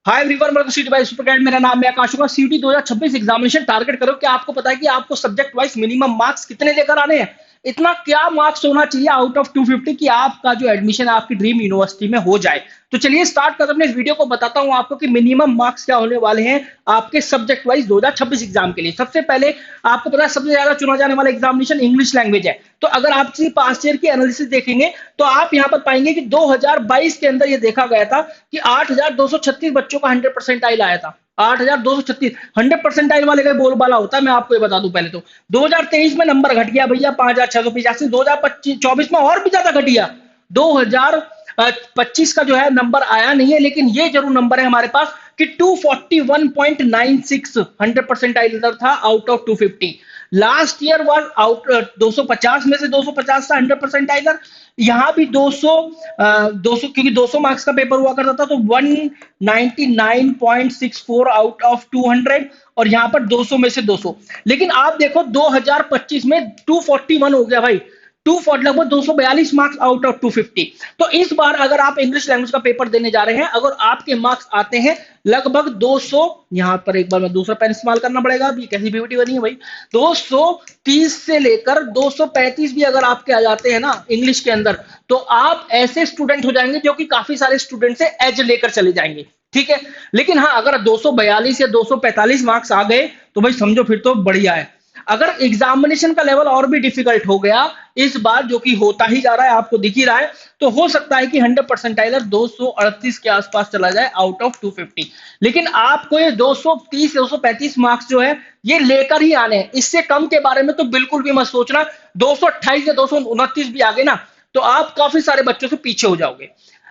Hi everyone, welcome सीटी by super guide. मेरा नाम है आकाश। सीटी 2026 एग्जामिनेशन टारगेट करो कि आपको पता है कि आपको सब्जेक्ट वाइज मिनिमम मार्क्स कितने लेकर आने हैं। इतना क्या मार्क्स होना चाहिए आउट ऑफ 250 कि आपका जो एडमिशन है आपकी ड्रीम यूनिवर्सिटी में हो जाए। तो चलिए स्टार्ट करते हैं। इस वीडियो को बताता हूं आपको कि मिनिमम मार्क्स क्या होने वाले हैं आपके सब्जेक्ट वाइज 2026 एग्जाम के लिए। सबसे पहले आपको पता है सबसे ज्यादा चुना जाने वाला एग्जामिनेशन इंग्लिश लैंग्वेज है। तो अगर आप पास्ट ईयर की एनालिसिस देखेंगे तो आप यहाँ पर पाएंगे कि 2022 के अंदर ये देखा गया था कि 8,236 बच्चों का 100 परसेंटाइल आया था। 8,236 100 परसेंटाइल वाले का बोलबाला होता है, मैं आपको ये बता दूं। पहले तो 2023 में नंबर घट गया भैया 5,685। 2024 में और भी ज्यादा घट गया। 2025 का जो है नंबर आया नहीं है, लेकिन ये जरूर नंबर है हमारे पास कि 241.96 100 परसेंटाइल था out of 250। Last year was out 250 में से 250 था 100 परसेंटाइलर। यहाँ भी 200 क्योंकि 200 मार्क्स का पेपर हुआ करता था तो 199.64 आउट ऑफ 200, और यहाँ पर 200 में से 200। लेकिन आप देखो 2025 में 241 हो गया भाई। 240 लगभग 242 मार्क्स आउट ऑफ 250। तो इस बार अगर आप इंग्लिश लैंग्वेज का पेपर देने जा रहे हैं, अगर आपके मार्क्स आते हैं लगभग 200, यहां पर एक बार मैं दूसरा पेन इस्तेमाल करना पड़ेगा, अभी कैसी पीपीटी बनी है भाई। 230 से लेकर 235 भी अगर आपके आ जाते हैं ना इंग्लिश के अंदर, तो आप ऐसे स्टूडेंट हो जाएंगे जो कि काफी सारे स्टूडेंट से एज लेकर चले जाएंगे। ठीक है, लेकिन हाँ अगर 242 या 245 मार्क्स आ गए तो भाई समझो फिर तो बढ़िया है। अगर एग्जामिनेशन का लेवल और भी डिफिकल्ट हो गया इस बार, जो कि होता ही जा रहा है, आपको दिख ही रहा है, तो हो सकता है कि 100 परसेंटाइलर 238 के आसपास चला जाए आउट ऑफ 250। लेकिन आपको ये 230 235 मार्क्स जो है ये लेकर ही आने हैं। इससे कम के बारे में तो बिल्कुल भी मत सोचना। 228 या 229 भी आ गए ना तो आप काफी सारे बच्चों से पीछे हो जाओगे।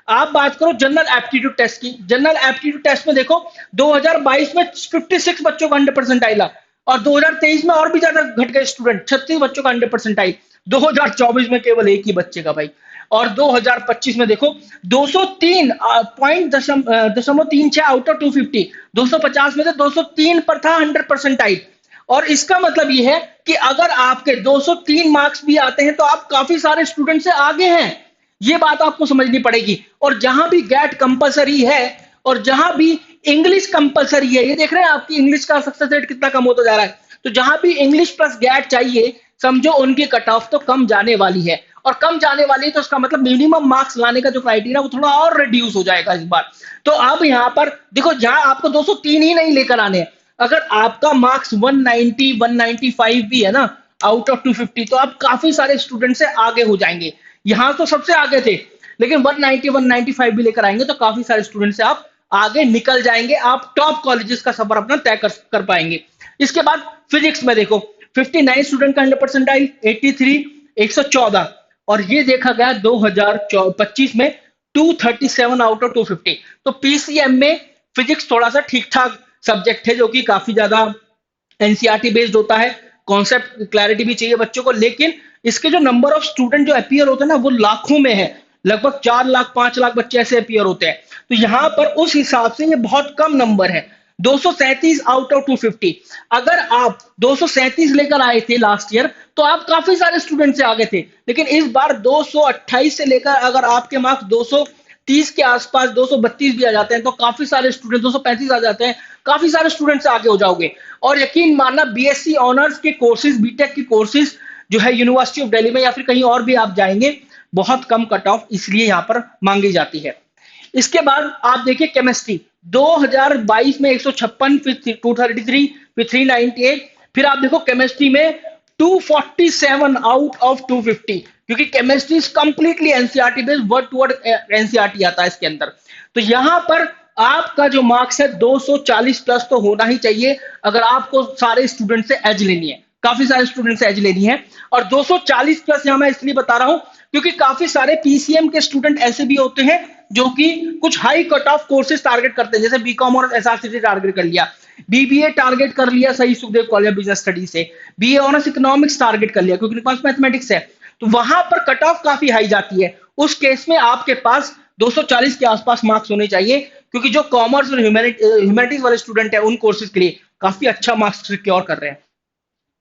आप बात करो जनरल एप्टीट्यूड टेस्ट की। जनरल एप्टीट्यूड टेस्ट में देखो 2022 में 56 बच्चों का 100 परसेंटाइल और 2023 में और भी ज्यादा घट गए स्टूडेंट, 36 बच्चों का 100 परसेंटाइल। 2024 में केवल एक ही बच्चे का भाई। और 2025 में देखो 203.36 आउट ऑफ 250। 250 में से 203 पर था 100 परसेंटाइल। और इसका मतलब ये है कि अगर आपके 203 मार्क्स भी आते हैं तो आप काफी सारे स्टूडेंट से आगे हैं। ये बात आपको समझनी पड़ेगी। और जहां भी गैट कंपलसरी है और जहां भी इंग्लिश कंपलसरी है, ये देख रहे हैं आपकी इंग्लिश का सक्सेस रेट कितना कम होता जा रहा है। तो जहां भी इंग्लिश प्लस गैट चाहिए, समझो उनकी कट ऑफ तो कम जाने वाली है। और कम जाने वाली है तो उसका मतलब मिनिमम मार्क्स लाने का जो क्राइटेरिया वो थोड़ा और रिड्यूस हो जाएगा इस बार। तो अब यहां पर देखो, जहां आपको 203 ही नहीं लेकर आने हैं, अगर आपका मार्क्स 190 195 भी है ना आउट ऑफ 250, तो आप काफी सारे स्टूडेंट से आगे हो जाएंगे। यहां तो सबसे आगे थे, लेकिन 190 195 भी लेकर आएंगे तो काफी सारे स्टूडेंट से आप आगे निकल जाएंगे। आप टॉप कॉलेजेस का सफर अपना तय कर पाएंगे। इसके बाद फिजिक्स में देखो 59 स्टूडेंट का 100 परसेंटाइल, 83 114। और ये देखा गया 2025 में 237 आउट ऑफ 250। तो पीसीएम में फिजिक्स थोड़ा सा ठीक ठाक सब्जेक्ट है, जो कि काफी ज्यादा एनसीईआरटी बेस्ड होता है। कॉन्सेप्ट क्लैरिटी भी चाहिए बच्चों को, लेकिन इसके जो नंबर ऑफ स्टूडेंट जो अपीयर होते हैं ना वो लाखों में है। लगभग 4 लाख 5 लाख बच्चे ऐसे अपीयर होते हैं। तो यहां पर उस हिसाब से ये बहुत कम नंबर है। 237 आउट ऑफ 250। अगर आप 237 लेकर आए थे लास्ट ईयर तो आप काफी सारे स्टूडेंट से आगे थे। लेकिन इस बार 228 से लेकर अगर आपके मार्क्स 230 के आसपास 232 भी आ जाते हैं तो काफी सारे स्टूडेंट, 235 आ जाते हैं, काफी सारे स्टूडेंट से आगे हो जाओगे। और यकीन मानना बीएससी ऑनर्स के कोर्सेज, बीटेक की कोर्सेज जो है यूनिवर्सिटी ऑफ दिल्ली में या फिर कहीं और भी आप जाएंगे, बहुत कम कट ऑफ इसलिए यहां पर मांगी जाती है। इसके बाद आप देखिए केमिस्ट्री 2022 में 156, फिर 233, फिर 398। फिर आप देखो केमिस्ट्री में 247 आउट ऑफ 250, क्योंकि chemistry is completely NCERT based, word to word NCERT आता है इसके अंदर। तो यहां पर आपका जो मार्क्स है 240 प्लस तो होना ही चाहिए अगर आपको सारे स्टूडेंट से एज लेनी है। काफी सारे स्टूडेंट से एज लेनी है। और 240 प्लस यहां मैं इसलिए बता रहा हूं क्योंकि काफी सारे पीसीएम के स्टूडेंट ऐसे भी होते हैं जो कि कुछ high cut off courses target करते हैं, जैसे बीकॉम और एसआरसीटी टारगेट कर लिया, बीबीए टारगेट कर लिया सही Sukhdev college of business study से, बीए ऑनर्स इकोनॉमिक्स टारगेट कर लिया क्योंकि उनके पास मैथमेटिक्स है। तो वहां पर कट ऑफ काफी हाई जाती है। उस केस में आपके पास 240 के आसपास मार्क्स होने चाहिए, क्योंकि जो कॉमर्स और ह्यूमैनिटीज वाले स्टूडेंट है उन कोर्सेज के लिए काफी अच्छा मार्क्स सिक्योर कर रहे हैं।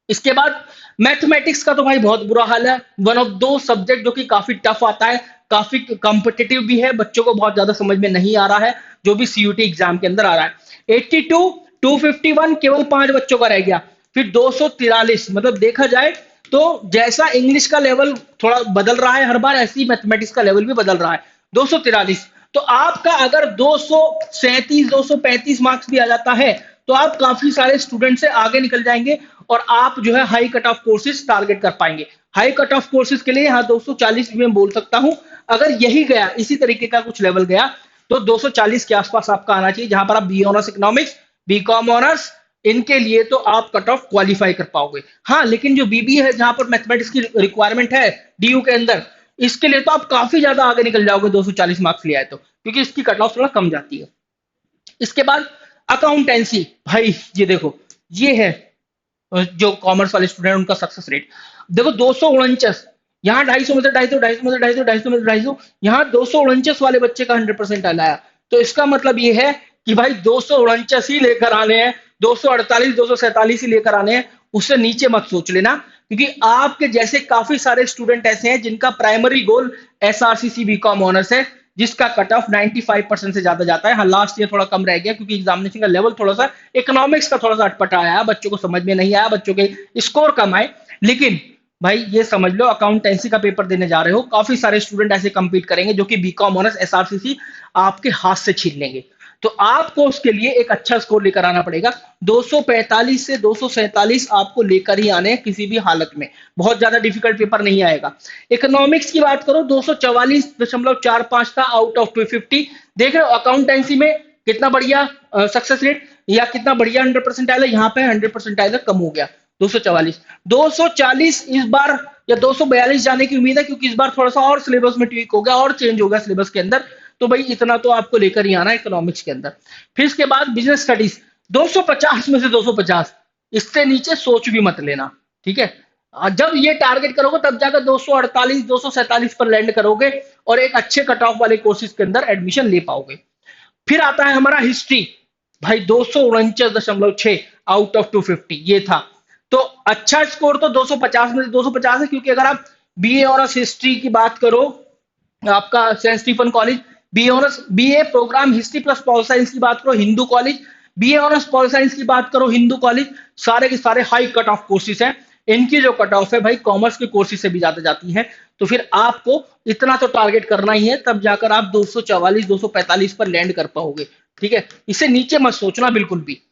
इसके बाद मैथमेटिक्स का तो भाई बहुत बुरा हाल है। वन ऑफ दो सब्जेक्ट जो कि काफी टफ आता है, काफी कॉम्पिटिटिव भी है, बच्चों को बहुत ज्यादा समझ में नहीं आ रहा है। जो भी सीयूटी एग्जाम के अंदर आ रहा है। 82, 251 केवल 5 बच्चों का रह गया। फिर 243, मतलब देखा जाए तो जैसा इंग्लिश का लेवल थोड़ा बदल रहा है हर बार, ऐसे ही मैथमेटिक्स का लेवल भी बदल रहा है। 243, तो आपका अगर 237 235 मार्क्स भी आ जाता है तो आप काफी सारे स्टूडेंट से आगे निकल जाएंगे और आप जो है high cut off courses target कर पाएंगे। हाई कट ऑफ कोर्सेज के लिए यहाँ 240 भी मैं बोल सकता हूं। अगर यही गया, इसी तरीके का कुछ लेवल गया, तो 240 के आसपास आपका आना चाहिए, जहां पर आप B honours economics, BCom honours, इनके लिए तो आप कट ऑफ क्वालिफाई कर पाओगे। हाँ, लेकिन जो बीबी है, जहां पर मैथमेटिक्स की रिक्वायरमेंट है डीयू के अंदर, इसके लिए तो आप काफी ज्यादा आगे निकल जाओगे 240 मार्क्स ले आए तो, क्योंकि इसकी कट ऑफ थोड़ा कम जाती है। इसके बाद अकाउंटेंसी, भाई ये देखो, ये है जो कॉमर्स वाले स्टूडेंट उनका सक्सेस रेट। देखो 249, यहाँ 250 में से 250, 250 में से 250, 250 में से 250, यहाँ 249 वाले बच्चे का 100% आया। तो इसका मतलब ये है कि भाई 249 ही लेकर आने हैं, 248 247 ही लेकर आने हैं, उससे नीचे मत सोच लेना, क्योंकि आपके जैसे काफी सारे स्टूडेंट ऐसे हैं जिनका primary goal SRCC BCom honours है, जिसका कट ऑफ 95% से ज्यादा जाता है। हाँ, लास्ट ईयर थोड़ा कम रह गया क्योंकि एग्जामिनेशन का लेवल थोड़ा सा, इकोनॉमिक्स का थोड़ा सा अटपटा आया, बच्चों को समझ में नहीं आया, बच्चों के स्कोर कम आए। लेकिन भाई ये समझ लो, अकाउंटेंसी का पेपर देने जा रहे हो, काफी सारे स्टूडेंट ऐसे कंपीट करेंगे जो कि बीकॉम ऑनर्स एसआरसीसी आपके हाथ से छीन लेंगे। तो आपको उसके लिए एक अच्छा स्कोर लेकर आना पड़ेगा। 245 से 247 आपको लेकर ही आने हैं किसी भी हालत में, बहुत ज्यादा डिफिकल्ट पेपर नहीं आएगा। इकोनॉमिक्स की बात करो, 244.45 था आउट ऑफ 250। देख रहे हो अकाउंटेंसी में कितना बढ़िया सक्सेस रेट, या कितना बढ़िया 100% आया, यहाँ पे 100% आया, कम हो गया 244। 240 इस बार या 242 जाने की उम्मीद है, क्योंकि इस बार थोड़ा सा और सिलेबस में ट्वीक हो गया और चेंज हो गया सिलेबस के अंदर। तो भाई इतना तो आपको लेकर ही आना है इकोनॉमिक्स के अंदर। फिर इसके बाद बिजनेस स्टडीज, 250 में से 250, इससे नीचे सोच भी मत लेना, ठीक है। जब ये टारगेट करोगे तब जाकर 248 247 पर लैंड करोगे और एक अच्छे कट ऑफ वाले कोर्सेज के अंदर एडमिशन ले पाओगे। फिर आता है हमारा हिस्ट्री, भाई 249.6 आउट ऑफ 250 ये था। तो अच्छा स्कोर तो 250 में से 250 है, क्योंकि अगर आप बीए ऑनर्स हिस्ट्री की बात करो, आपका Saint Stephen college, B honours BA programme history plus pol science की बात करो Hindu college, BA honours pol science की बात करो हिंदू कॉलेज, सारे के सारे हाई कट ऑफ कोर्सेज हैं। इनकी जो कट ऑफ है भाई कॉमर्स के कोर्सेज से भी ज्यादा जाती है। तो फिर आपको इतना तो टारगेट करना ही है, तब जाकर आप 244 245 पर लैंड कर पाओगे, ठीक है। इससे नीचे मत सोचना बिल्कुल भी।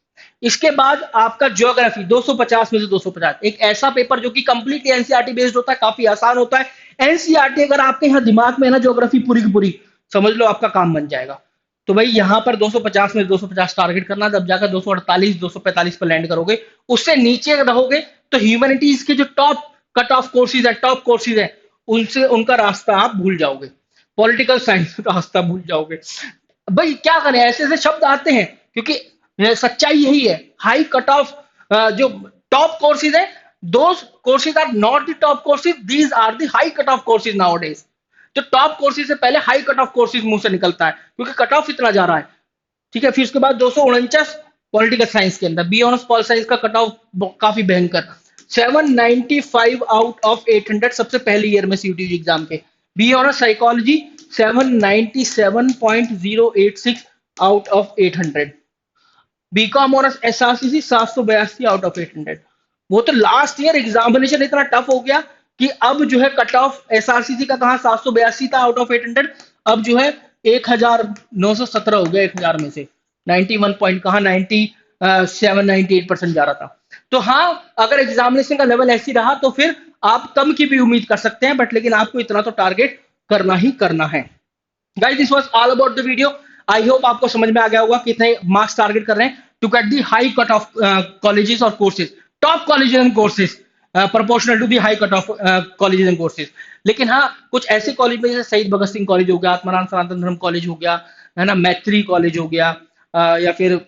इसके बाद आपका ज्योग्राफी, 250 में से 250, एक ऐसा पेपर जो कि कंप्लीटली एनसीईआरटी बेस्ड होता है, काफी आसान होता है। एनसीईआरटी अगर आपके यहाँ दिमाग में है ना, ज्योग्राफी पूरी की पूरी, समझ लो आपका काम बन जाएगा। तो भाई यहाँ पर 250 में 250 टारगेट करना, जब जाकर 248 245 पर लैंड करोगे। उससे नीचे रहोगे तो ह्यूमैनिटीज के जो टॉप कट ऑफ कोर्सेज है, टॉप कोर्सेज है, उनसे उनका रास्ता आप भूल जाओगे, पॉलिटिकल साइंस का रास्ता भूल जाओगे। भाई क्या करें, ऐसे ऐसे शब्द आते हैं, क्योंकि सच्चाई यही है। हाई कट ऑफ जो टॉप कोर्सेज है, those courses are not the top courses, these are the high cut off courses nowadays. तो टॉप कोर्सेज से पहले हाई कट ऑफ कोर्सेज मुंह से निकलता है, क्योंकि कट ऑफ इतना जा रहा है, ठीक है। फिर उसके बाद 249 पॉलिटिकल साइंस के अंदर, बी ऑनर्स पॉल साइंस का कट ऑफ काफी भयंकर, 795 आउट ऑफ 800 सबसे पहले ईयर में सीयूटी एग्जाम के। B honours psychology 797.086 out of 800। BCom honours SRCC 782 out of 800। वो तो लास्ट ईयर एग्जामिनेशन इतना टफ हो गया कि अब जो है कट ऑफ एसआरसीसी का कहा 782 था आउट ऑफ 800, अब जो है 1917 हो गया 1000 में से। 91 पॉइंट कहा 97 98% जा रहा था। तो हाँ, अगर एग्जामिनेशन का लेवल ऐसी रहा तो फिर आप कम की भी उम्मीद कर सकते हैं, बट लेकिन आपको इतना तो टारगेट करना ही करना है। Guys, this was all about the video. I hope आपको समझ में आ गया होगा कितने मार्क्स टारगेट कर रहे हैं to get the high cut off colleges और courses, top colleges and courses proportional to the high cut off colleges and courses. लेकिन हाँ, कुछ ऐसे कॉलेज में जैसे शहीद भगत सिंह कॉलेज हो गया, आत्माराम सनातन धर्म कॉलेज हो गया, है ना, मैत्री कॉलेज हो गया, या फिर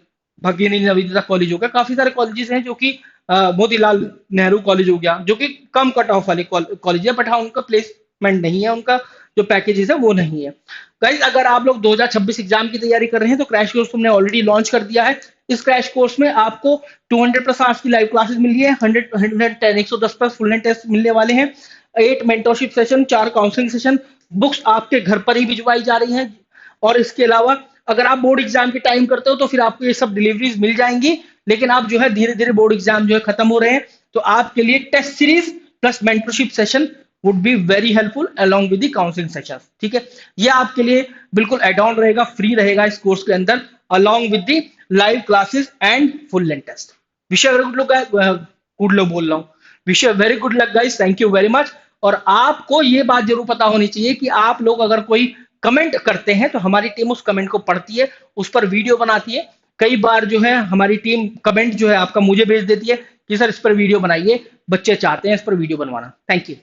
भगिनी नवोदय कॉलेज हो गया, काफी सारे कॉलेजेस हैं जो कि मोतीलाल नेहरू कॉलेज हो गया, जो कि कम कट ऑफ वाले कॉलेज है, बट हाँ उनका प्लेसमेंट नहीं है, उनका जो पैकेजेस है वो नहीं है। गाइस, अगर आप लोग 2026 एग्जाम की तैयारी कर रहे हैं तो क्रैश कोर्स हमने ऑलरेडी लॉन्च कर दिया है। इस क्रैश कोर्स में आपको 200 प्लस आवर्स की लाइव क्लासेस मिल रही है, 110 प्लस फुल लेंथ टेस्ट मिलने वाले हैं, 8 mentorship session, 4 counselling session, books आपके घर पर ही भिजवाई जा रही हैं, और इसके अलावा अगर आप बोर्ड एग्जाम के टाइम करते हो तो फिर आपको ये सब डिलीवरीज मिल जाएंगी, लेकिन आप जो है धीरे धीरे बोर्ड एग्जाम जो है खत्म हो रहे हैं, तो आपके लिए test series plus mentorship session would be very helpful along with the counselling session. ठीक है, ये आपके लिए बिल्कुल एड ऑन रहेगा, फ्री रहेगा इस कोर्स के अंदर, along with the live classes and full length test. Vishay very good look, good लो बोल रहा हूँ, Vishay very good luck guys, thank you very much. और आपको ये बात जरूर पता होनी चाहिए कि आप लोग अगर कोई कमेंट करते हैं तो हमारी टीम उस कमेंट को पढ़ती है, उस पर वीडियो बनाती है। कई बार जो है हमारी टीम कमेंट जो है आपका मुझे भेज देती है कि सर इस पर वीडियो बनाइए, बच्चे चाहते हैं इस पर वीडियो बनवाना। Thank you.